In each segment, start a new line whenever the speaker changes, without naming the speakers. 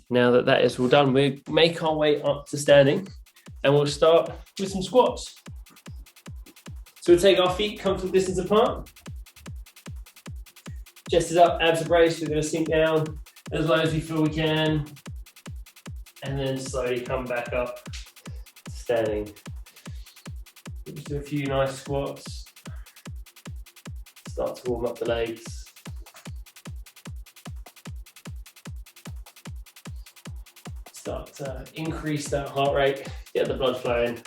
Now that that is all done, we make our way up to standing and we'll start with some squats. So we'll take our feet comfortable distance apart. Chest is up, abs are braced. We're going to sink down as low as we feel we can. And then slowly come back up to standing. Just do a few nice squats. Start to warm up the legs. Start to increase that heart rate, get the blood flowing.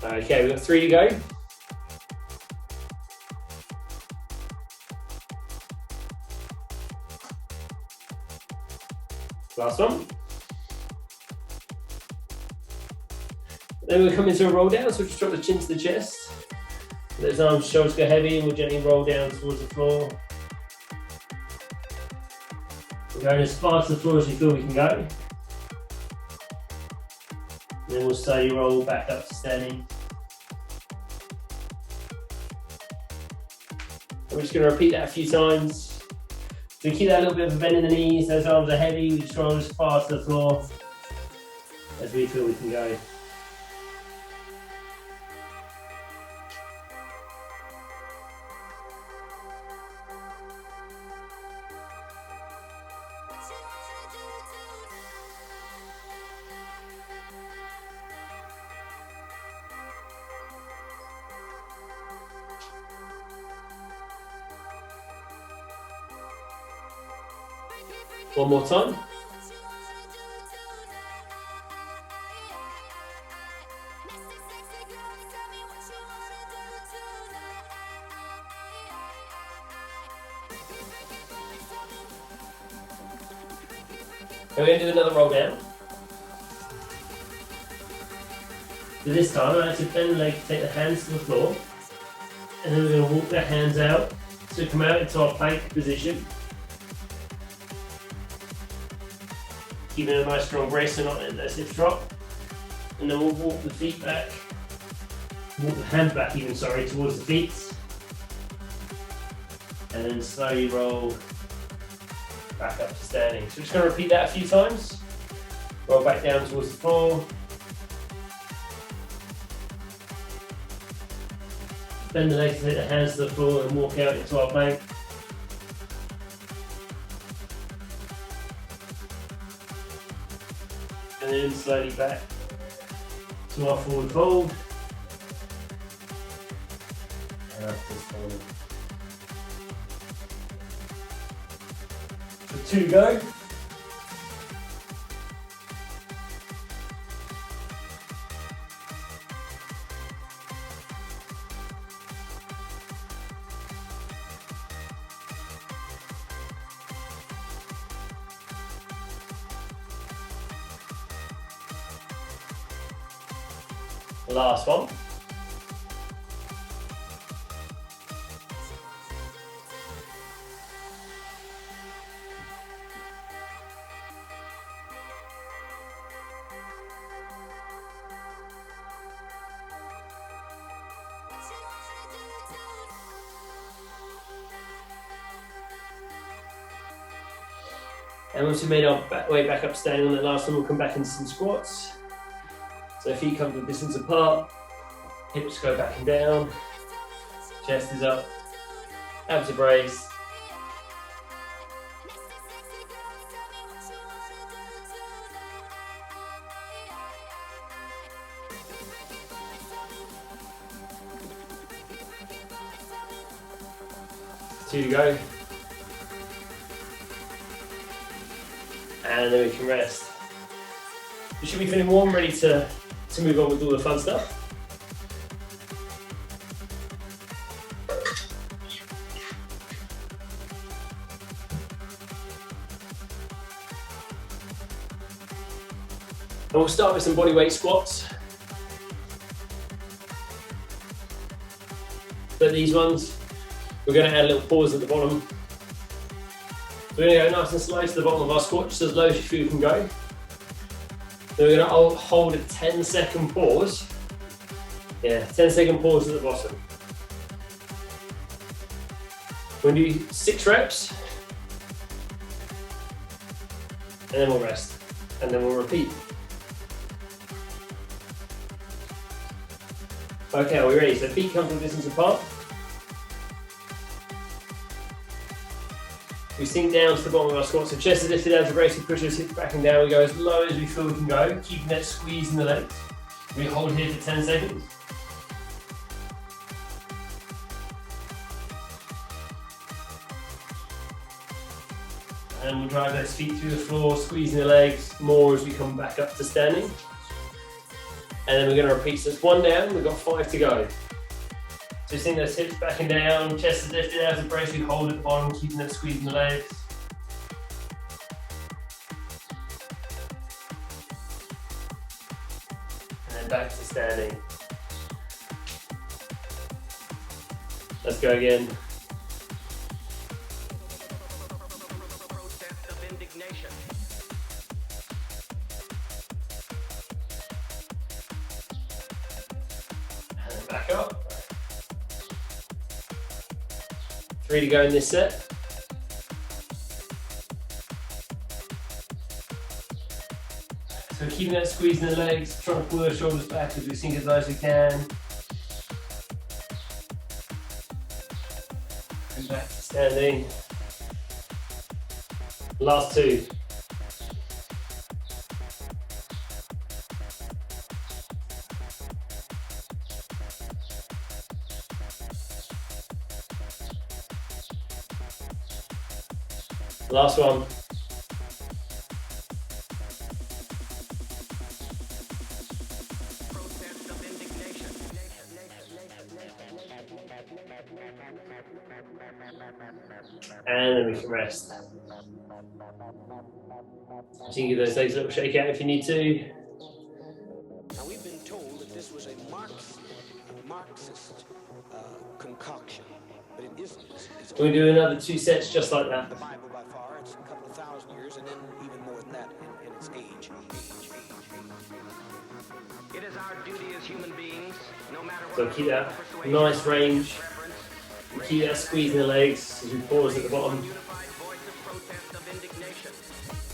Okay, we've got 3 to go. Last one. Then we'll come into a roll down, so we'll just drop the chin to the chest. Let those arms, shoulders go heavy, and we'll gently roll down towards the floor. We're going as far to the floor as we feel we can go. And then we'll slowly roll back up to standing. And we're just going to repeat that a few times. So keep that little bit of a bend in the knees, those arms are heavy, we just roll as far to the floor as we feel we can go. One more time. And we're going to do another roll down. So this time I actually bend the leg to take the hands to the floor. And then we're going to walk the hands out to come out into our plank position. Keeping a nice strong brace and not letting those hips drop. And then we'll walk the feet back, walk the hands back even, sorry, towards the feet. And then slowly roll back up to standing. So we're just going to repeat that a few times. Roll back down towards the floor. Bend the legs to hit the hands to the floor and walk out into our plank. And then slowly back to our forward fold. And up to standing. So 2 to go. Last one. And once we've made our way back up standing on that last one, we'll come back into some squats. So feet come to distance apart, hips go back and down, chest is up, abs are braced. Two to go. And then we can rest. We should be feeling warm, ready to move on with all the fun stuff. And we'll start with some bodyweight squats. But these ones, we're going to add a little pause at the bottom. We're going to go nice and slow to the bottom of our squat, just as low as your feet can go. Then we're going to hold a 10-second pause. Yeah, 10-second pause at the bottom. We're going to do 6 reps. And then we'll rest. And then we'll repeat. Okay, are we ready? So feet come from distance apart. We sink down to the bottom of our squat. So chest is lifted out to brace, we push our hips back and down. We go as low as we feel we can go, keeping that squeeze in the legs. We hold here for 10 seconds. And we'll drive those feet through the floor, squeezing the legs more as we come back up to standing. And then we're going to repeat. So it's 1 down, we've got 5 to go. So sink those hips back and down, chest is lifted out as a brace, we hold at the bottom, keeping that squeeze in the legs. And then back to standing. Let's go again. And back up. 3 to go in this set. So keeping that squeeze in the legs, trying to pull the shoulders back as we sink as low as we can. And back to standing. Last 2. Last one. And then we can rest. So you can give those legs a little shake out if you need to.
Now we've been told that this was a Marxist concoction, but it isn't.
We'll do another 2 sets just like that.
The Bible by far, it's a couple of thousand years, and then even more than that in its age. It is our duty as human beings, no matter what.
So keep that nice range. Keep that squeeze in the legs as we pause at the bottom.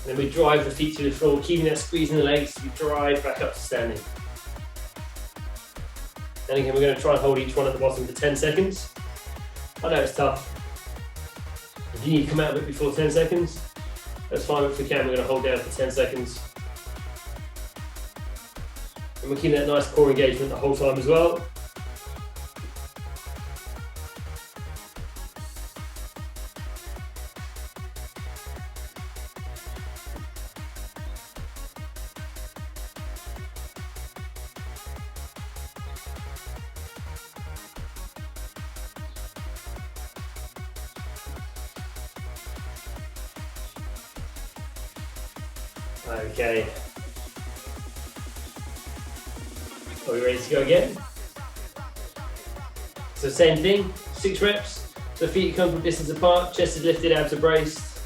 Then we drive the feet to the floor, keeping that squeeze in the legs as we drive back up to standing. And again, we're going to try and hold each one at the bottom for 10 seconds. I know it's tough. If you need to come out of it before 10 seconds, that's fine. If we can, we're going to hold down for 10 seconds. And we're keeping that nice core engagement the whole time as well. Okay. Are we ready to go again? So same thing, 6 reps. So feet come from distance apart, chest is lifted out to braced.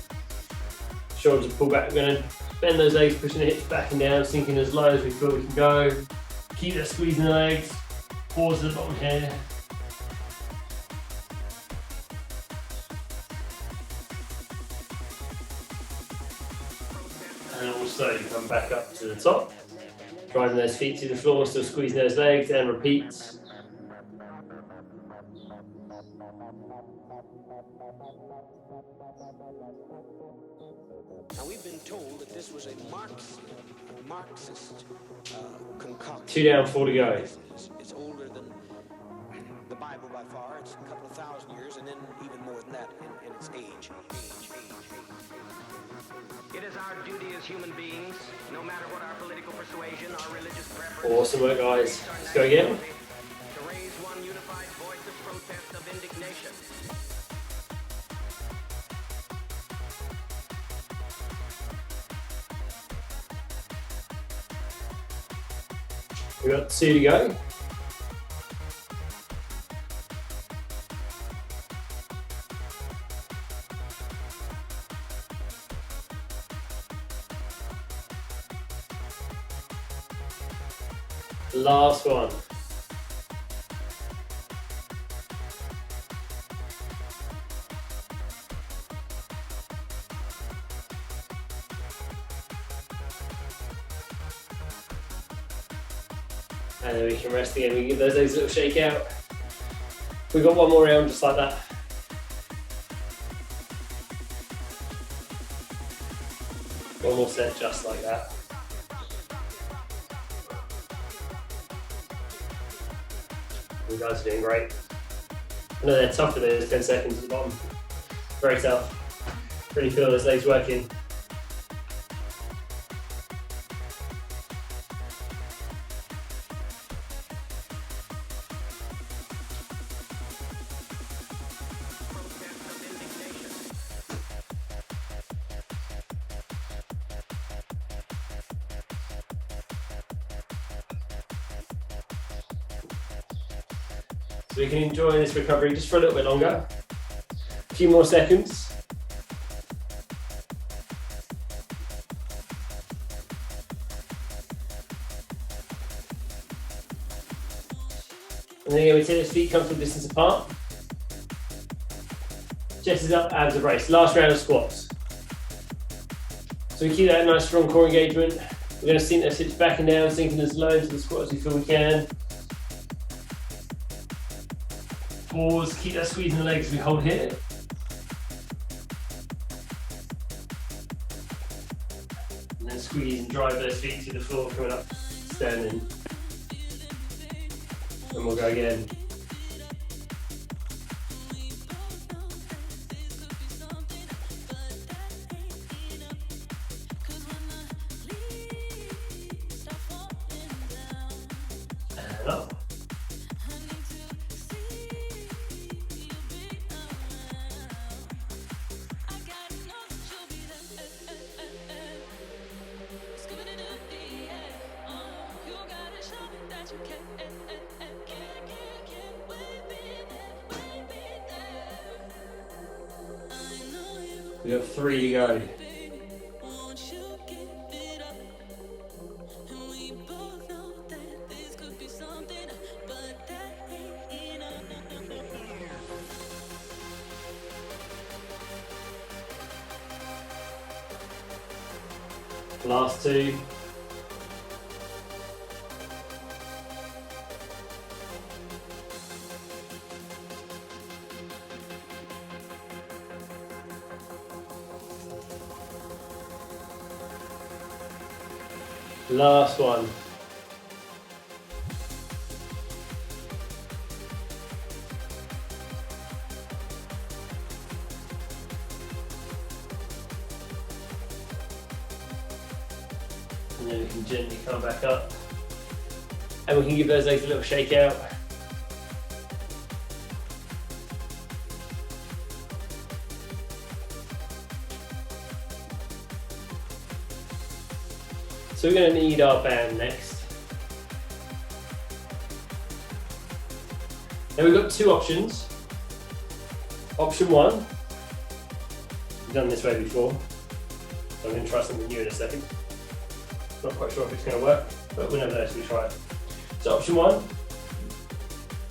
Shoulders are pulled back. We're going to bend those legs, pushing the hips back and down, sinking as low as we feel we can go. Keep that squeeze in the legs. Pause at the bottom here. And also come back up to the top, driving those feet to the floor, still squeezing those legs, and repeat.
Now we've been told that this was a Marxist concoction.
2 down, 4 to go.
It's older than the Bible by far. It's a couple of thousand years, and then even more than that in its age. It is our duty as human beings, no matter what our political persuasion, our religious preference.
Awesome work, guys. Let's go again.
To raise one unified voice of protest, of indignation.
We've got 2 to go. Last one. And then we can rest again. We can give those legs a little shake out. We've got one more round just like that. One more set just like that. You guys are doing great. I know they're tough for those 10 seconds at the bottom. Very tough. Really feel those legs working. So we can enjoy this recovery just for a little bit longer. A few more seconds. And then again, we take those feet comfortable distance apart. Chest is up, abs are braced. Last round of squats. So we keep that nice strong core engagement. We're going to sink those hips back and down, sinking as low into the squat as we feel we can. Pause, keep that squeeze in the legs as we hold here. And then squeeze and drive those feet to the floor, coming up, standing. And we'll go again. And up. We have 3 to go. Last 2. Last one. And then we can gently come back up. And we can give those legs a little shake out. So we're going to need our band next. Now we've got 2 options. Option 1, we've done this way before, so I'm going to try something new in a second. Not quite sure if it's going to work, but we'll never know until we try it. So option 1,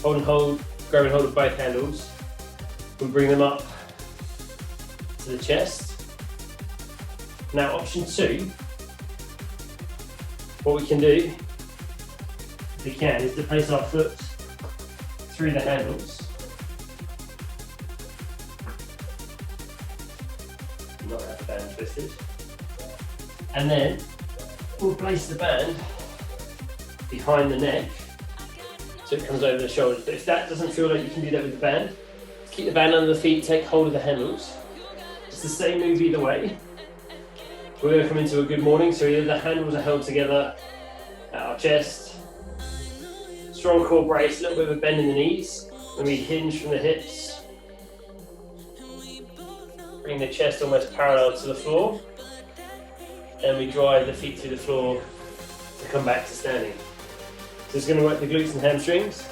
hold and hold, grab and hold of both handles. We'll bring them up to the chest. Now option 2, what we can do, if we can, is to place our foot through the handles. Not have the band twisted. And then we'll place the band behind the neck so it comes over the shoulders. But if that doesn't feel like you can do that with the band, keep the band under the feet, take hold of the handles. It's the same move either way. We're going to come into a good morning, so either the handles are held together at our chest, strong core brace, a little bit of a bend in the knees, and we hinge from the hips. Bring the chest almost parallel to the floor, and we drive the feet through the floor to come back to standing. So it's going to work the glutes and hamstrings.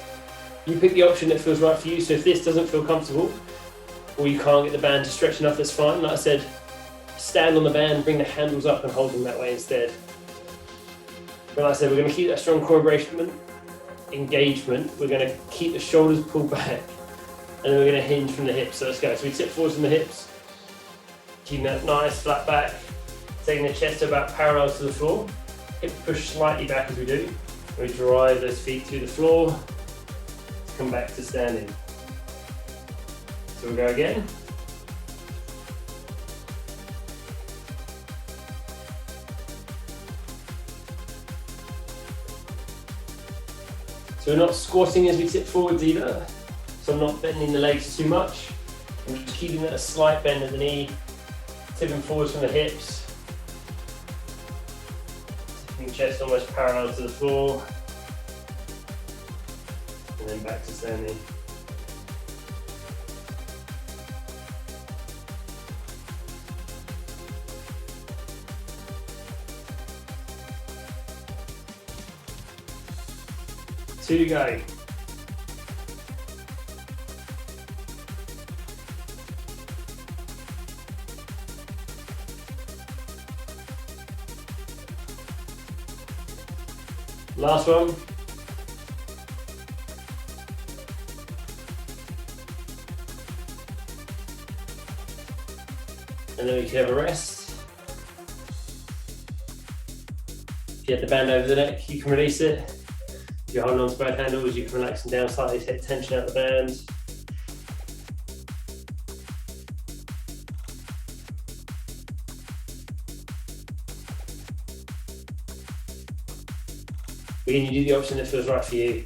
You pick the option that feels right for you, so if this doesn't feel comfortable, or you can't get the band to stretch enough, that's fine. Like I said, stand on the band, bring the handles up and hold them that way instead. But like I said, we're going to keep that strong core engagement. We're going to keep the shoulders pulled back, and then we're going to hinge from the hips. So let's go. So we tip forwards from the hips, keeping that nice flat back, taking the chest about parallel to the floor. Hip push slightly back as we do. We drive those feet through the floor to come back to standing. So we'll go again. So we're not squatting as we tip forwards either. So I'm not bending the legs too much. I'm just keeping that a slight bend at the knee, tipping forwards from the hips. Tipping chest almost parallel to the floor. And then back to standing. Two to go. Last one. And then we can have a rest. If you have the band over the neck, you can release it. If you're holding on to both handles, you can relax them down slightly, take tension out of the band. Again, you do the option that feels right for you.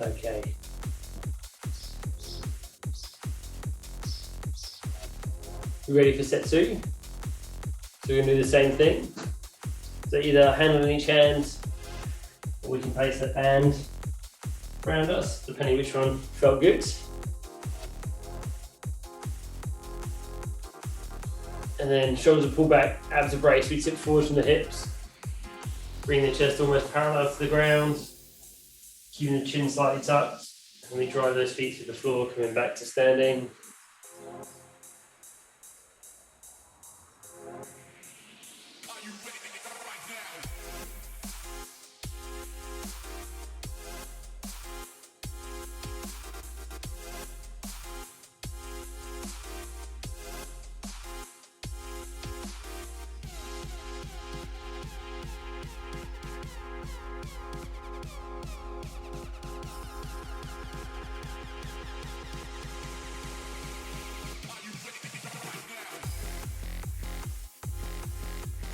Okay. You ready for set two? So we're going to do the same thing. So either hand on each hand, or we can place that band around us, depending which one felt good. And then shoulders are pulled back, abs are braced, we tip forward from the hips. Bring the chest almost parallel to the ground, keeping the chin slightly tucked. And we drive those feet through the floor, coming back to standing.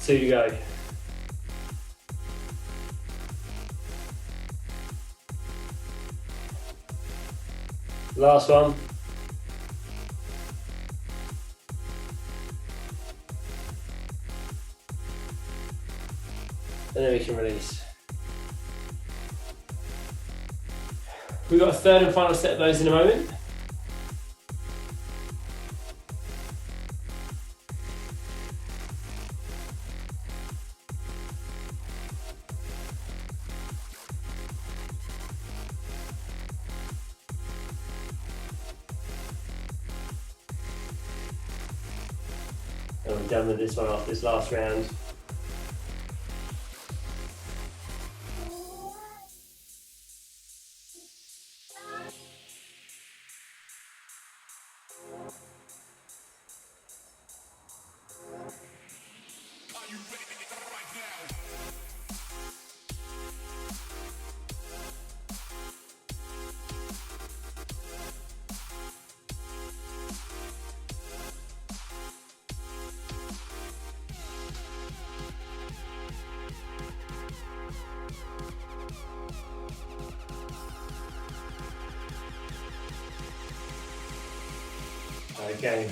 Two to go. Last one. And then we can release. We've got a third and final set of those in a moment. And we're done with this one after this last round. Okay.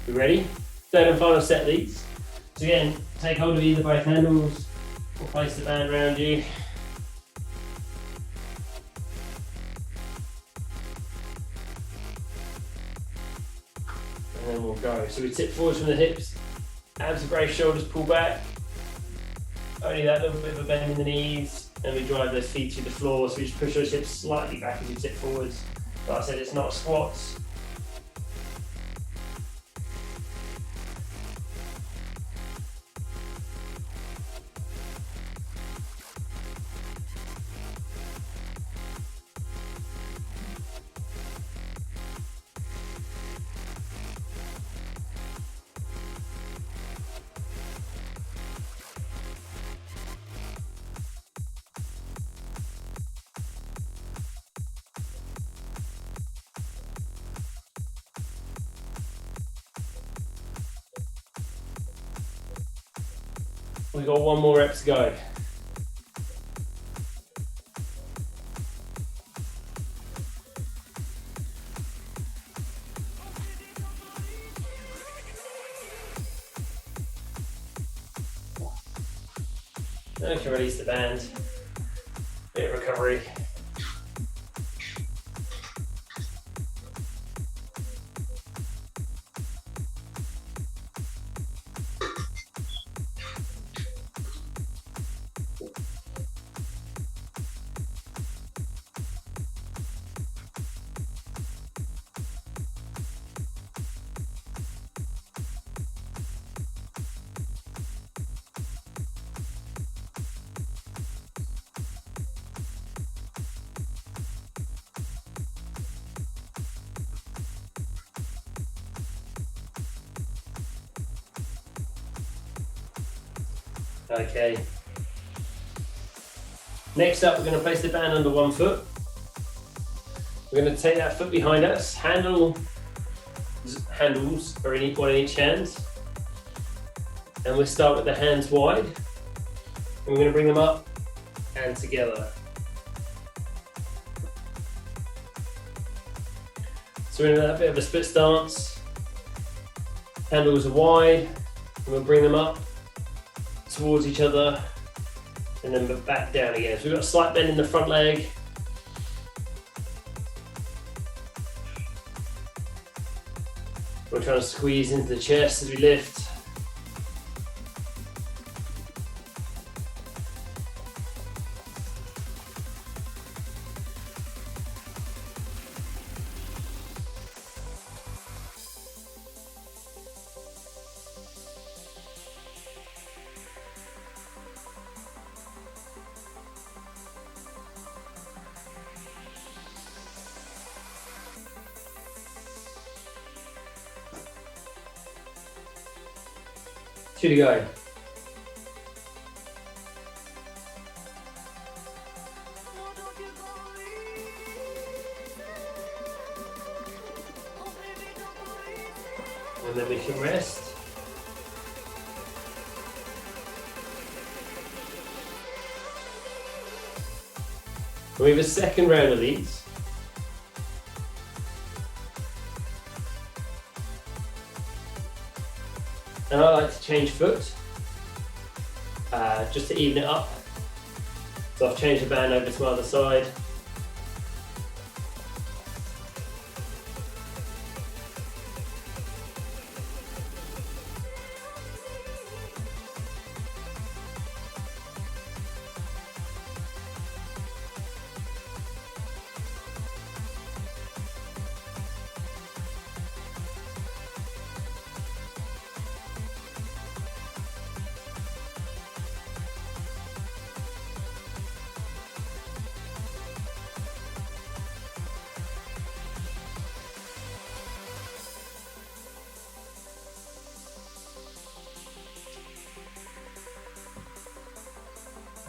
You ready? Third and final set of these. So again, take hold of either both handles or place the band around you. And then we'll go. So we tip forwards from the hips, abs embrace, shoulders pull back. Only that little bit of a bend in the knees, and we drive those feet to the floor. So we just push those hips slightly back as we tip forwards. Like I said, it's not squats. We've got one more rep to go. Okay, release the band. Bit of recovery. Okay. Next up, we're going to place the band under one foot. We're going to take that foot behind us. Handles are in one in each hand. And we'll start with the hands wide. And we're going to bring them up and together. So we're in that bit of a split stance. Handles are wide. And we'll bring them up towards each other and then back down again. So we've got a slight bend in the front leg. We're trying to squeeze into the chest as we lift. Two to go. And then we can rest. We have a second round of these. And I like to change foot, just to even it up. So I've changed the band over to my other side.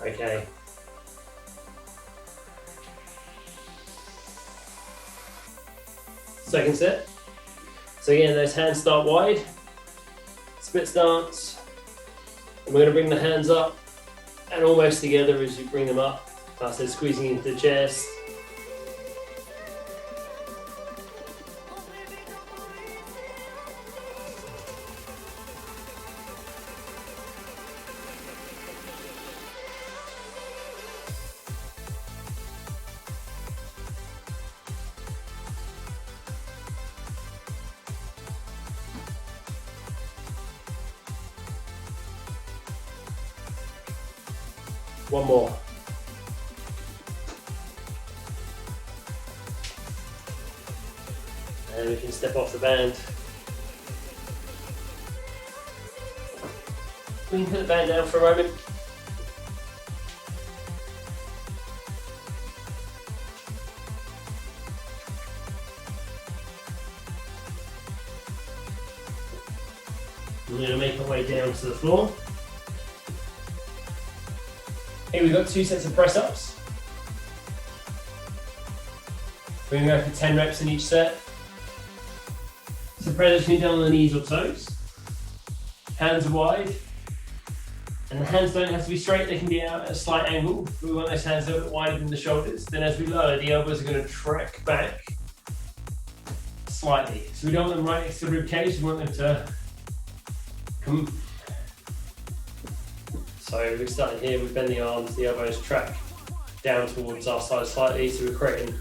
Okay. Second set. So again, those hands start wide, split stance, and we're going to bring the hands up and almost together as you bring them up. Like I said, squeezing into the chest. One more. And we can step off the band. We can put the band down for a moment. We're going to make our way down to the floor. Here we've got 2 sets of press ups. We're going to go for 10 reps in each set. So press can be done on the knees or toes. Hands are wide. And the hands don't have to be straight, they can be out at a slight angle. We want those hands a little bit wider than the shoulders. Then as we lower, the elbows are going to track back slightly. So we don't want them right next to the rib cage, we want them to come. So we're starting here, we bend the arms, the elbows track down towards our side slightly, so we're creating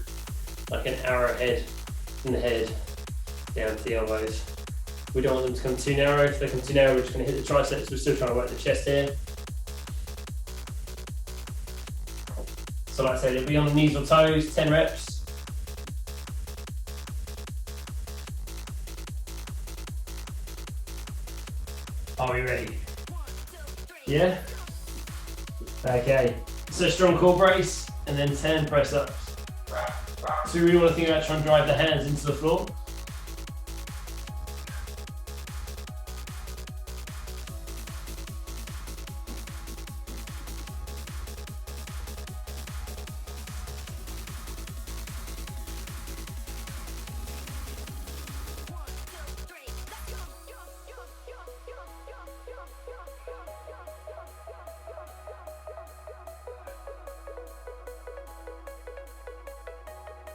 like an arrowhead from the head down to the elbows. We don't want them to come too narrow. If they come too narrow, we're just going to hit the triceps. We're still trying to work the chest here. So like I said, it'll be on the knees or toes, 10 reps. Are we ready? Yeah? Okay. So strong core brace, and then 10 press ups. So we really want to think about trying to drive the hands into the floor.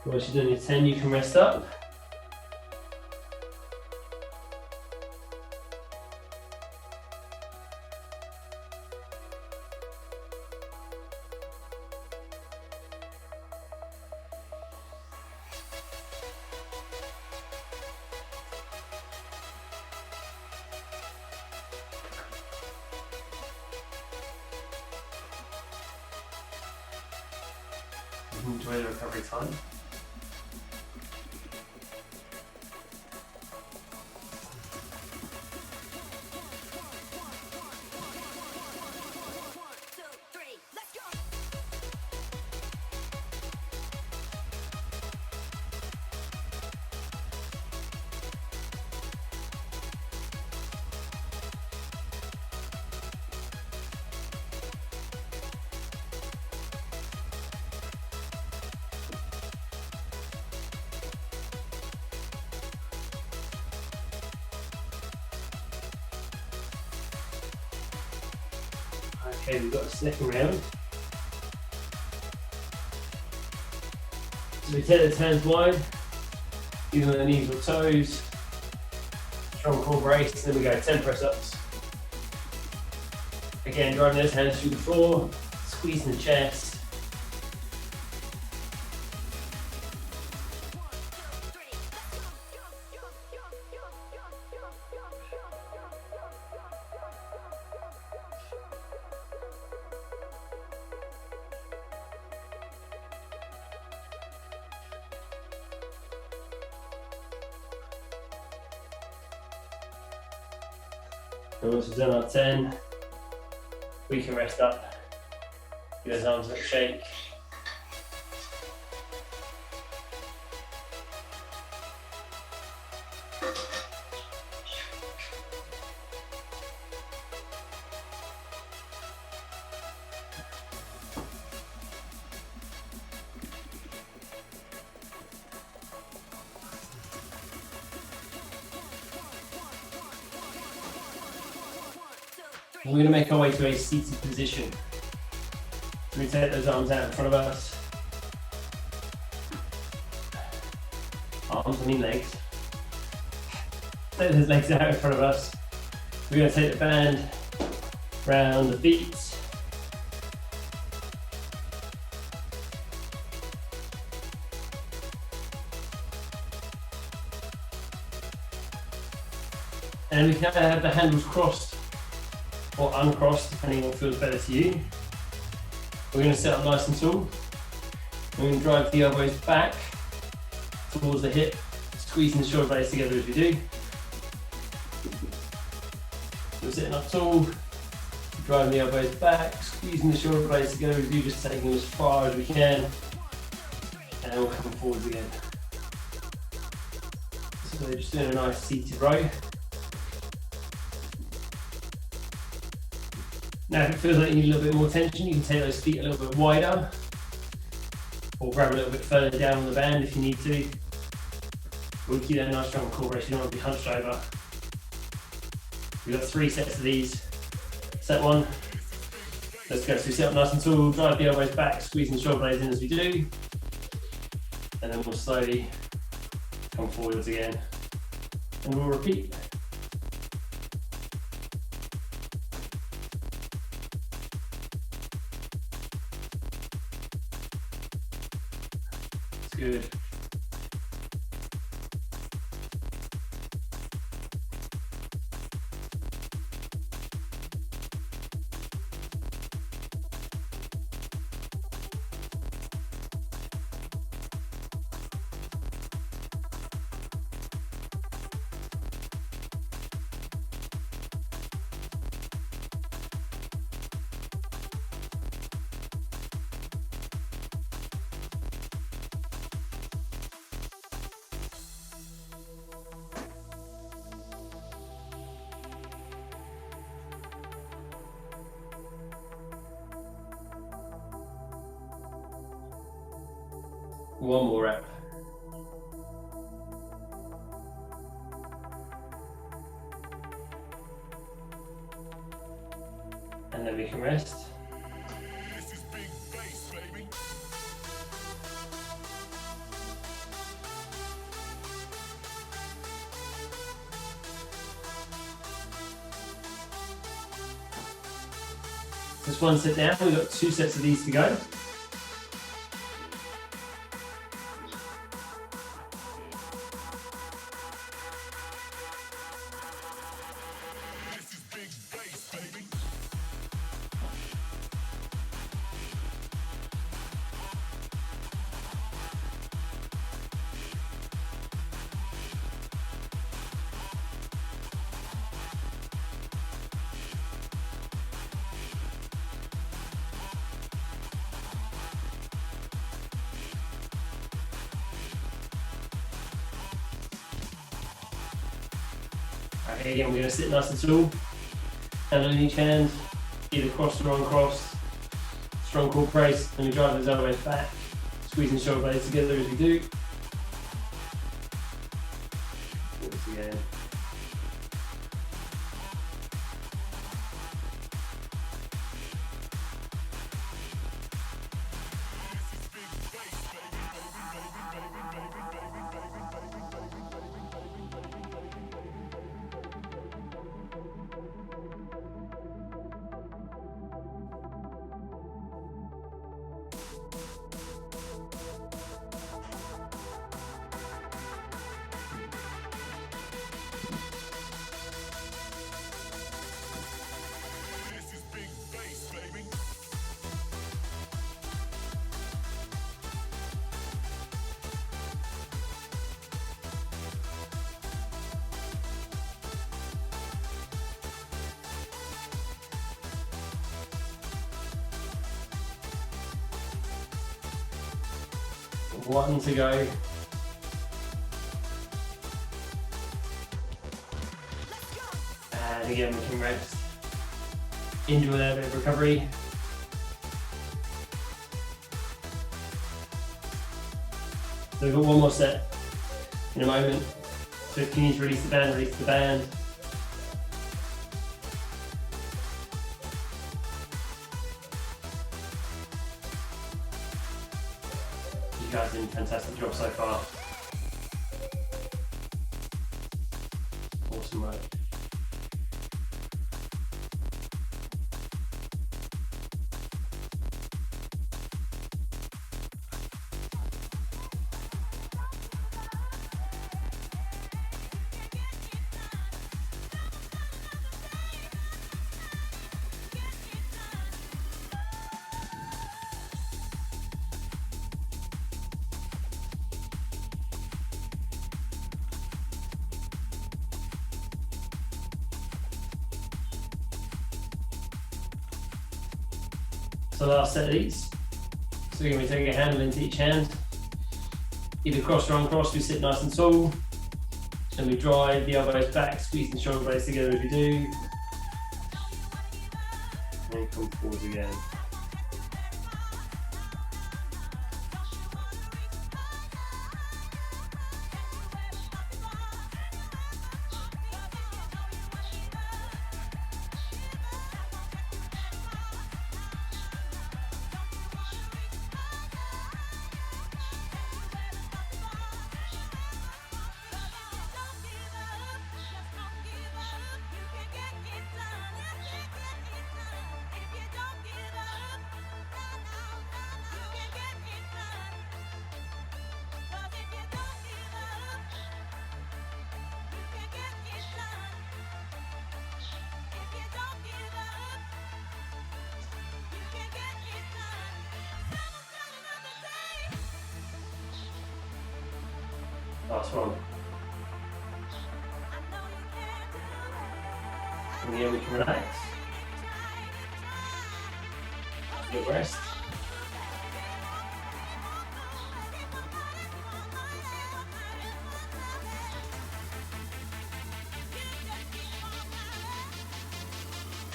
Once you're doing your 10, you can rest up. Enjoy the recovery time. Okay, we've got a second round. So we take the hands wide, either on the knees or toes, strong core brace, and then we go 10 press ups. Again, driving those hands through the floor, squeezing the chest. And once we've done our 10, we can rest up. Give those arms a little shake. We're going to make our way to a seated position. So we take those arms out in front of us. Arms, I mean legs. Take those legs out in front of us. We're going to take the band round the feet. And we can either have the handles crossed or uncrossed, depending on what feels better to you. We're going to sit up nice and tall. We're going to drive the elbows back towards the hip, squeezing the shoulder blades together as we do. We're sitting up tall, driving the elbows back, squeezing the shoulder blades together as we do, just taking them as far as we can. And then we'll come forwards again. So we're just doing a nice seated row. Now if it feels like you need a little bit more tension, you can take those feet a little bit wider or grab a little bit further down on the band if you need to. We'll keep that nice strong core rest, you don't want to be hunched over. We've got 3 sets of these. Set 1. Let's go. So we sit up nice and tall, drive the elbows back, squeezing the shoulder blades in as we do. And then we'll slowly come forwards again. And we'll repeat. It's good. One more rep. And then we can rest.
This is big bass, baby.
Just one set down, we've got 2 sets of these to go.
This is big bass, baby.
Okay, again, we're going to sit nice and tall. Hand on each hand, either crossed or uncrossed. Strong core brace, and we drive those elbows back, squeezing the shoulder blades together as we do. Forwards again.
This is big bass, baby.
One to go. And again, we can rest. Enjoy that bit of recovery. So we've got one more set in a moment. So if you need to release the band, release the band. You guys did a fantastic job so far. Awesome work. So last set of these. So again, we take a handle into each hand. Either cross or uncross, we sit nice and tall. And we drive the elbows back, squeezing the shoulder blades together as we do. And come forwards again. Last one. And then we can relax. Good rest.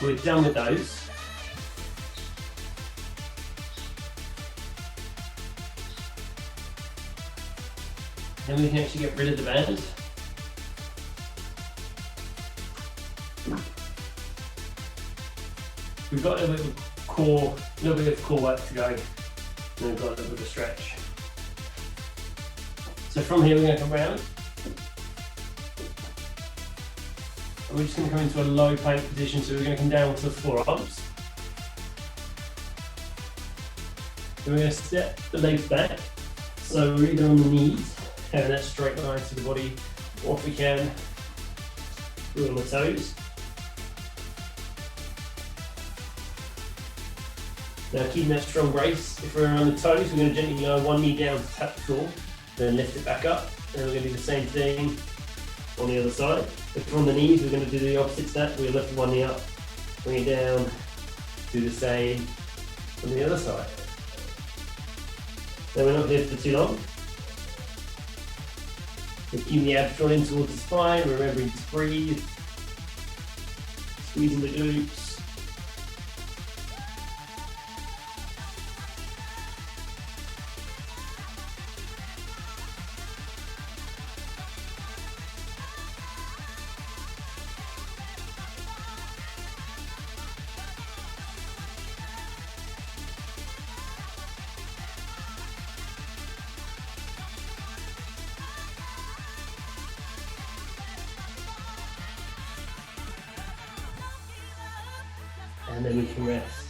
We're done with those. Then we can actually get rid of the band. We've got a little bit of core work to go, and we've got a little bit of stretch. So from here we're going to come round. And we're just going to come into a low plank position, so we're going to come down to the forearms. Then we're going to step the legs back. So we're either on the knees, having that straight line to the body, or if we can, we're on the toes. Now keeping that strong brace, if we're on the toes, we're going to gently lower one knee down to tap the floor, then lift it back up, and we're going to do the same thing on the other side. If we're on the knees, we're going to do the opposite to that. We'll lift one knee up, bring it down, do the same on the other side. Then we're not here for too long. We're keeping the abs drawn in towards the spine, remembering to breathe, squeezing the glutes. And then we can rest.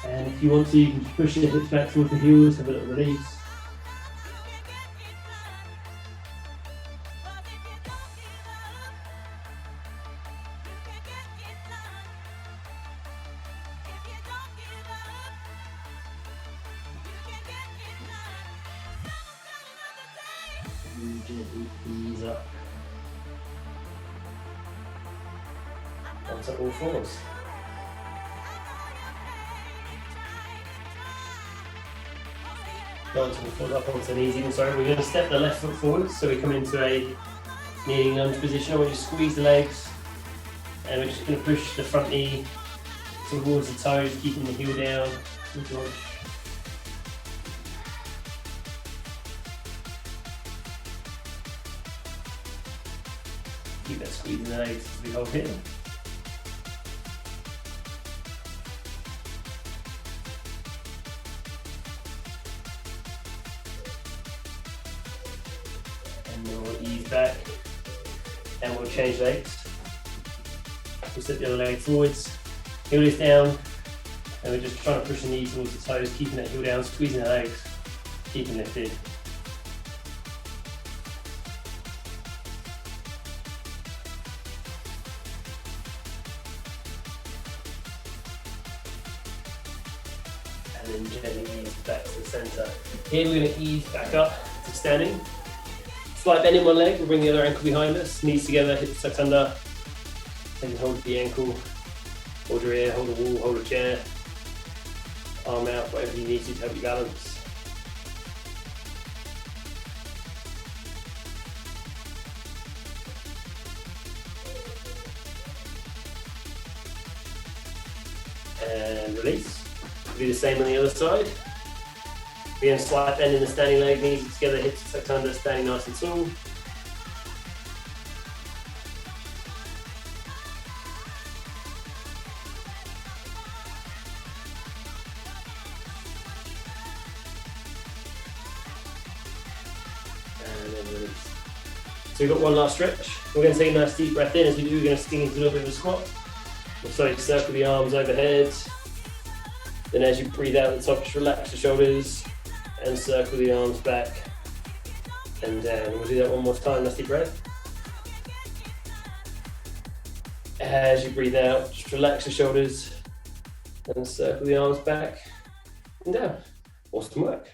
And if you want to, you can push the hips back towards the heels, have a little release. And gently ease up. Onto all fours. Go onto the foot up onto the knees even. Sorry, we're going to step the left foot forward, so we come into a kneeling lunge position. I want you to squeeze the legs, and we're just going to push the front knee towards the toes, keeping the heel down. Keep that squeeze in the legs as we hold here. And then we'll ease back and we'll change legs. We'll step the other leg forwards, heel lift down, and we're just trying to push the knee towards the toes, keeping that heel down, squeezing the legs, keeping lifted. And then gently ease back to the centre. Here we're going to ease back up to standing. Slight bend in one leg, we'll bring the other ankle behind us, knees together, hips tucked under, and hold the ankle Hold your ear, hold a wall, hold a chair. Arm out, whatever you need to help you balance. And release. Do the same on the other side. Begin slight bend in the standing leg, knees together, hips tucked under, standing nice and tall. And then release. So we've got one last stretch. We're going to take a nice deep breath in. As we do, we're going to sink into a little bit of a squat. We'll slowly circle the arms overhead. Then as you breathe out at the top, just relax the shoulders and circle the arms back and down. We'll do that one more time, nice deep breath. As you breathe out, just relax the shoulders and circle the arms back and down. Awesome work.